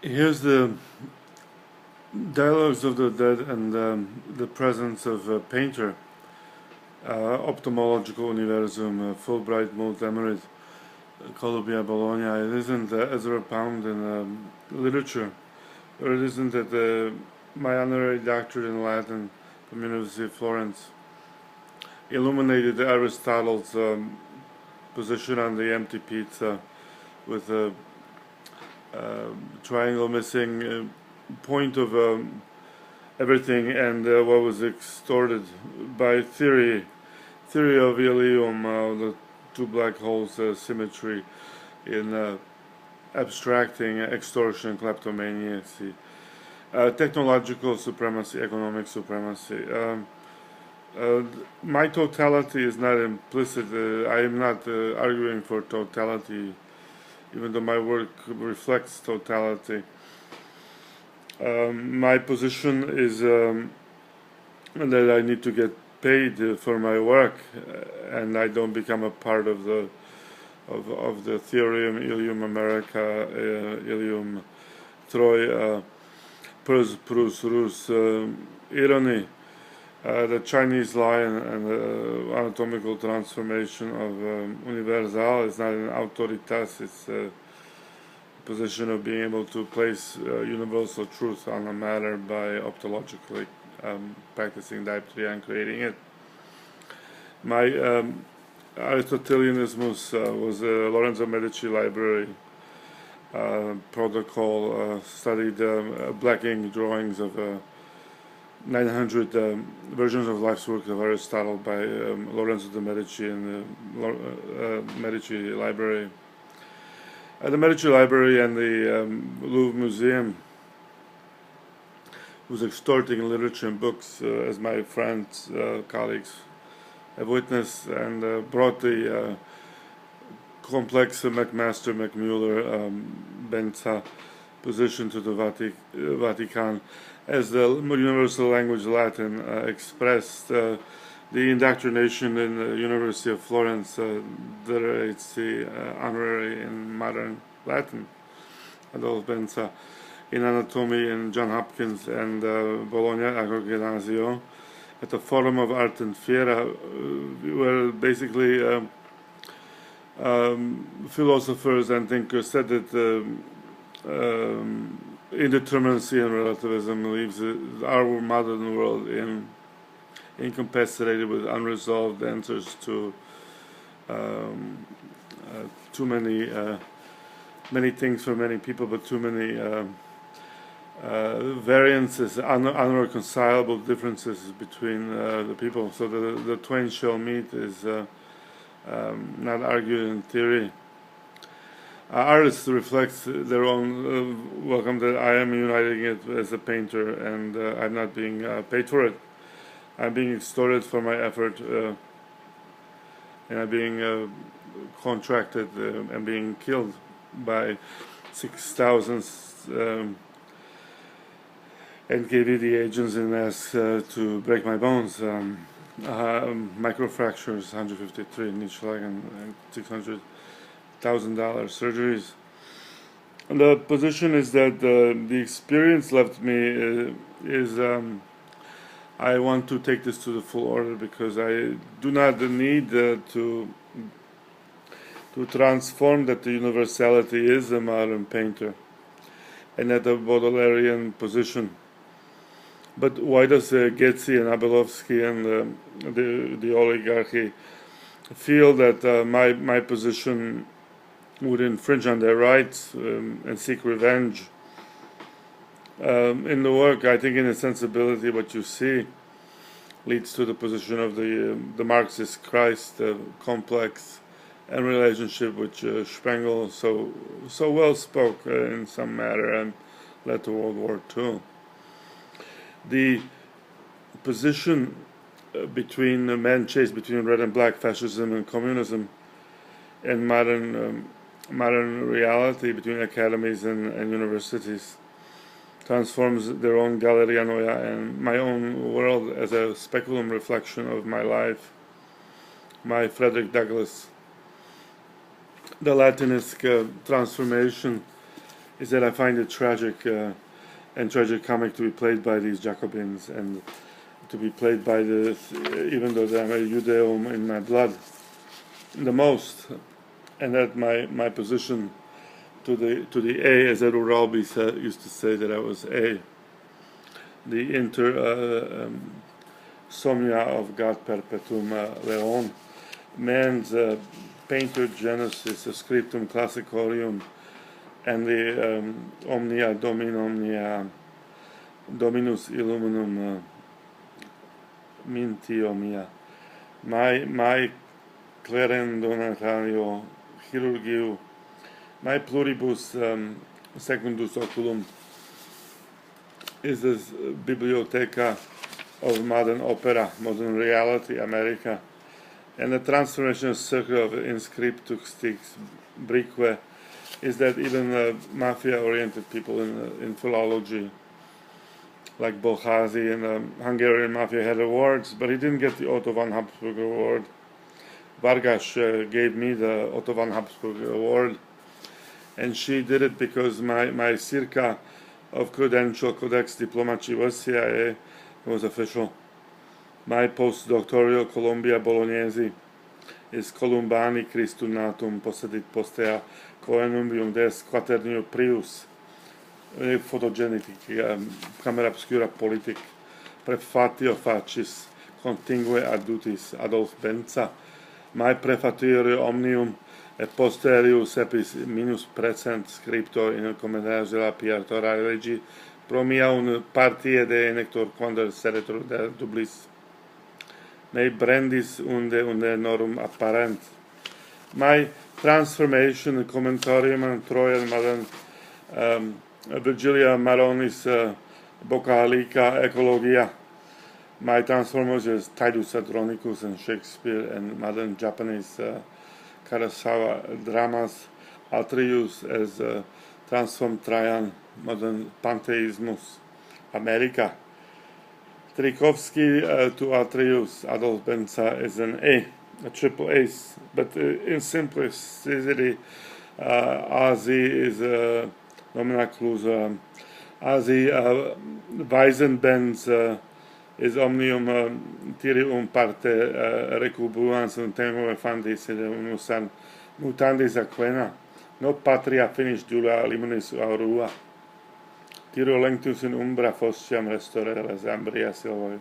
Here's the Dialogues of the Dead and the Presence of a Painter, Ophthalmological Universum, Fulbright Multemerit, Columbia Bologna. It isn't Ezra Pound in literature, or it isn't at my honorary doctorate in Latin from University of Florence. Illuminated Aristotle's position on the empty pizza with a triangle missing point of everything and what was extorted by theory of Ilium, the two black holes symmetry in abstracting extortion, kleptomania, technological supremacy, economic supremacy. My totality is not implicit. I am not arguing for totality, even though my work reflects totality. My position is that I need to get paid for my work, and I don't become a part of the theorem Ilium America, Ilium Troi, Prus Rus, irony. The Chinese lion and the anatomical transformation of Universale is not an autoritas, it's a position of being able to place universal truth on a matter by optologically practicing dioptria and creating it. My Aristotelianismus was a Lorenzo Medici library protocol, studied black ink drawings of 900 versions of life's work of Aristotle by Lorenzo de Medici in the Medici Library. The Medici Library and the Louvre Museum was extorting literature and books, as my friends, colleagues have witnessed, and brought the complex McMaster-McMuller BENCI position to the Vatican. As the universal language Latin expressed, the indoctrination in the University of Florence, Dr.Hc honorary in modern Latin, ADOLF BENCA, in anatomy in John Hopkins and Bologna Agro at the Forum of Art and Fiera, where basically philosophers and thinkers said that indeterminacy and relativism leaves our modern world incapacitated with unresolved answers to too many things for many people, but too many variances, unreconcilable differences between the people. So the twain shall meet is not argued in theory. Artists reflect their own welcome that I am uniting it as a painter, and I'm not being paid for it. I'm being extorted for my effort, and I'm being contracted and being killed by 6,000 NKVD agents and asked to break my bones. Microfractures, 153 in each leg, and $600,000 surgeries. And the position is that the experience left me is I want to take this to the full order, because I do not need to transform that the universality is a modern painter and at the Baudelairean position. But why does Getzi and Abelovsky and the oligarchy feel that my position would infringe on their rights and seek revenge? In the work, I think in its sensibility, what you see leads to the position of the Marxist Christ complex and relationship which Spengel so well spoke in some matter and led to World War II. The position between the man chased between red and black, fascism and communism, and modern reality between academies and universities transforms their own Gallerianoia and my own world as a speculum reflection of my life, my Frederick Douglass. The Latinist transformation is that I find it tragic and tragicomic to be played by these Jacobins, and to be played by the, even though I'm a Judeum in my blood, the most, and that my position to the A, as Edward Albee used to say, that I was A, the somnia of God perpetuum leon, man's painter genesis, scriptum classicorium, and the omnia dominomnia dominus illuminum mintio mia, my clarendonatario chirurgiu, my pluribus secundus oculum is this bibliotheca of modern opera, modern reality, America, and the transformation circle of inscriptus brique is that even mafia-oriented people in philology, like Bolhazi and the Hungarian mafia, had awards, but he didn't get the Otto von Habsburg award. Vargas gave me the Otto von Habsburg award, and she did it because my circa of credential codex diplomacy was CIA, it was official. My postdoctoral Columbia Bolognese is Columbani Christum natum possedit postea coenubium des quaternio prius photogenetic camera obscura politic prefatio facis contingue addutis ADOLF BENCA mai prefatio omnium et posterius epis minus present scripto in commendaris de la Piartora Regi pro mia un partie de enector quando seretur de dublis mei brandis unde norum apparent. My transformation commentarium and Trojan Madam Virgilia Maronis Bocalica Ecologia. My transformation is Titus Andronicus and Shakespeare and modern Japanese Kurosawa dramas. Atrius as transform Trajan, modern pantheismus, America. Tchaikovsky to Atrius, Adolf Benca is an A triple ace, but in simplicity, AZ is a nomina clausa. AZ Weizenbenz is omnium tirium parte recubuans un tempo fandis musan mutandis aquena, no patria finis dula limonis aurua. Tiro lenctus in umbra fosciam restore les ambria silvoi.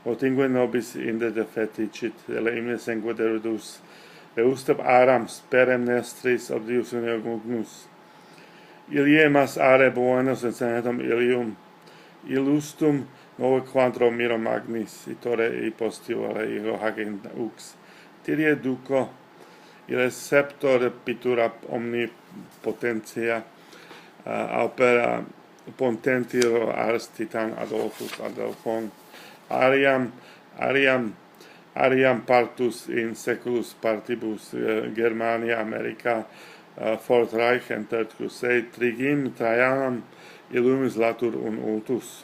Otingue nobis inde defeticit, ele imne sangue derudus, eustab aram sperem nestris obdius uneognus. Iliemas are buenos in senetum ilium, illustum nove quantro miro magnis, itore i postiole io hagin ux. Tirie duco, ile septor pitura omnipotentia, opera Pontentiro ars titan Adolphus Adelphon, ariam partus in seculus partibus Germania, America, Fourth Reich and Third Crusade, trigim Trajanam illumis latur un ultus.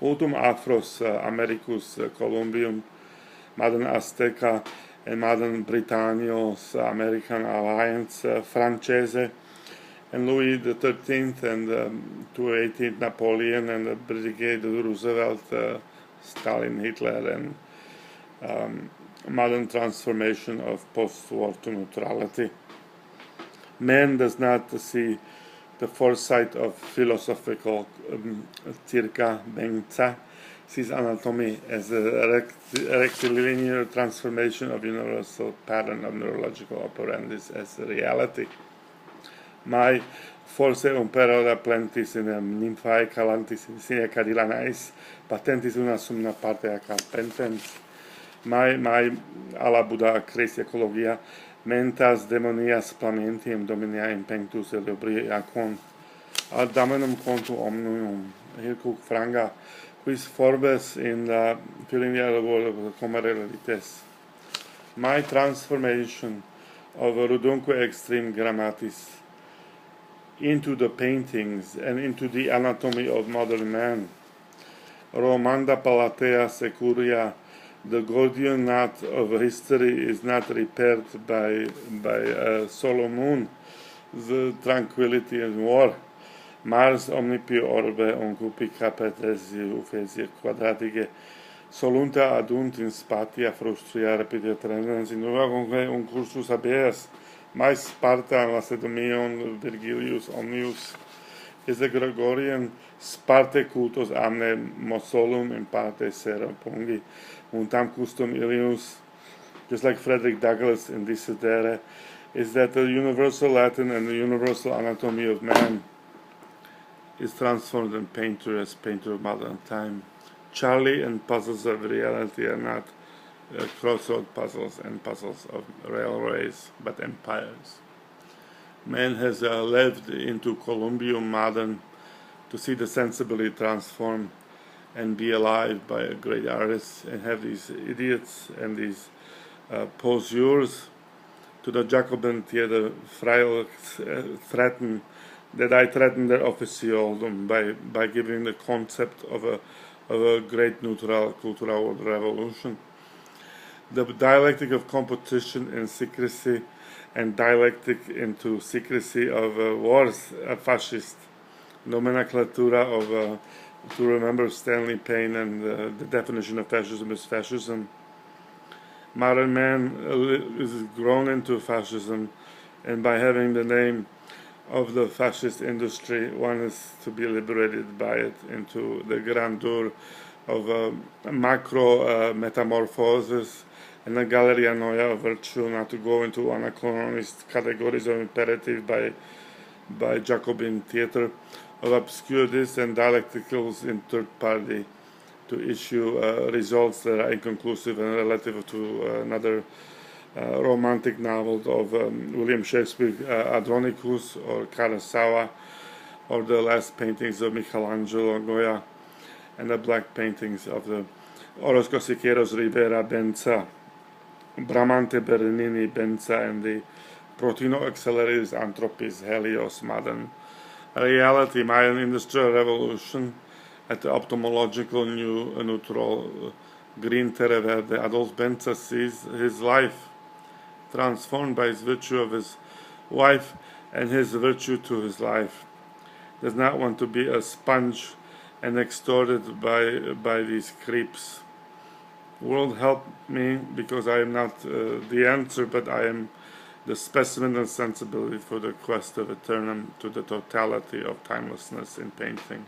Ultum Afros Americus Columbium, modern Azteca and modern Britannios American Alliance Francese, and Louis XIII and 218 Napoleon and the Brigade Roosevelt, Stalin, Hitler, and modern transformation of post-war to neutrality. Man does not see the foresight of philosophical circa Benca, sees anatomy as a rectilinear transformation of universal pattern of neurological operandis as a reality. My forse umperora plentis in nymphae calantis in sine cadilanais, patentis una sumna parte a carpentens. My ala Buddha Christ ecologia, mentas demonias plamentium dominia impenctus elubri aquam, ad damenum contu omnium, hircuc franga, quis forbes in la filinia labor comerelites. My transformation of rudunque extreme grammatis into the paintings and into the anatomy of modern man. Romanda Palatea Securia, the Gordian knot of history is not repaired by Solomon, the tranquility and war. Mars omnipi orbe uncupi capetesi ufesie quadratige solunta adunt in spatia frustria rapide trendens in un cursus habeas mais Sparta Lacedaemon Virgilius omnius is the Gregorian Sparte cultus amne Mossolum in parte sera pongi untam custom illius, just like Frederick Douglass in Desidere, is that the universal Latin and the universal anatomy of man is transformed in painter as painter of modern time. Charlie and puzzles of reality are not crossroad puzzles and puzzles of railways, but empires. Man has lived into Columbium modern to see the sensibility transform and be alive by a great artist, and have these idiots and these poseurs to the Jacobin theater threaten that I threaten their officialdom by giving the concept of a great neutral cultural revolution. The dialectic of competition and secrecy, and dialectic into secrecy of wars, fascist nomenclatura of to remember Stanley Payne and the definition of fascism is fascism. Modern man is grown into fascism, and by having the name of the fascist industry, one is to be liberated by it into the grandeur of macro metamorphosis and the Gallerianoia of virtue, not to go into anachronist categories of imperative by Jacobin theater, of obscurities and dialecticals in third party, to issue results that are inconclusive and relative to another romantic novel of William Shakespeare, Andronicus or Kurosawa, or the last paintings of Michelangelo Goya, and the black paintings of the Orozco Siqueiros Rivera Benca, Bramante Bernini Benca, and the Protino Acceleratus Anthropis Helios Modern Reality Mayan Industrial Revolution at the ophthalmological neutral green terre verde. Adolf Benca sees his life transformed by his virtue of his wife and his virtue to his life. Does not want to be a sponge and extorted by these creeps. World help me, because I am not the answer, but I am the specimen and sensibility for the quest of eternum to the totality of timelessness in painting.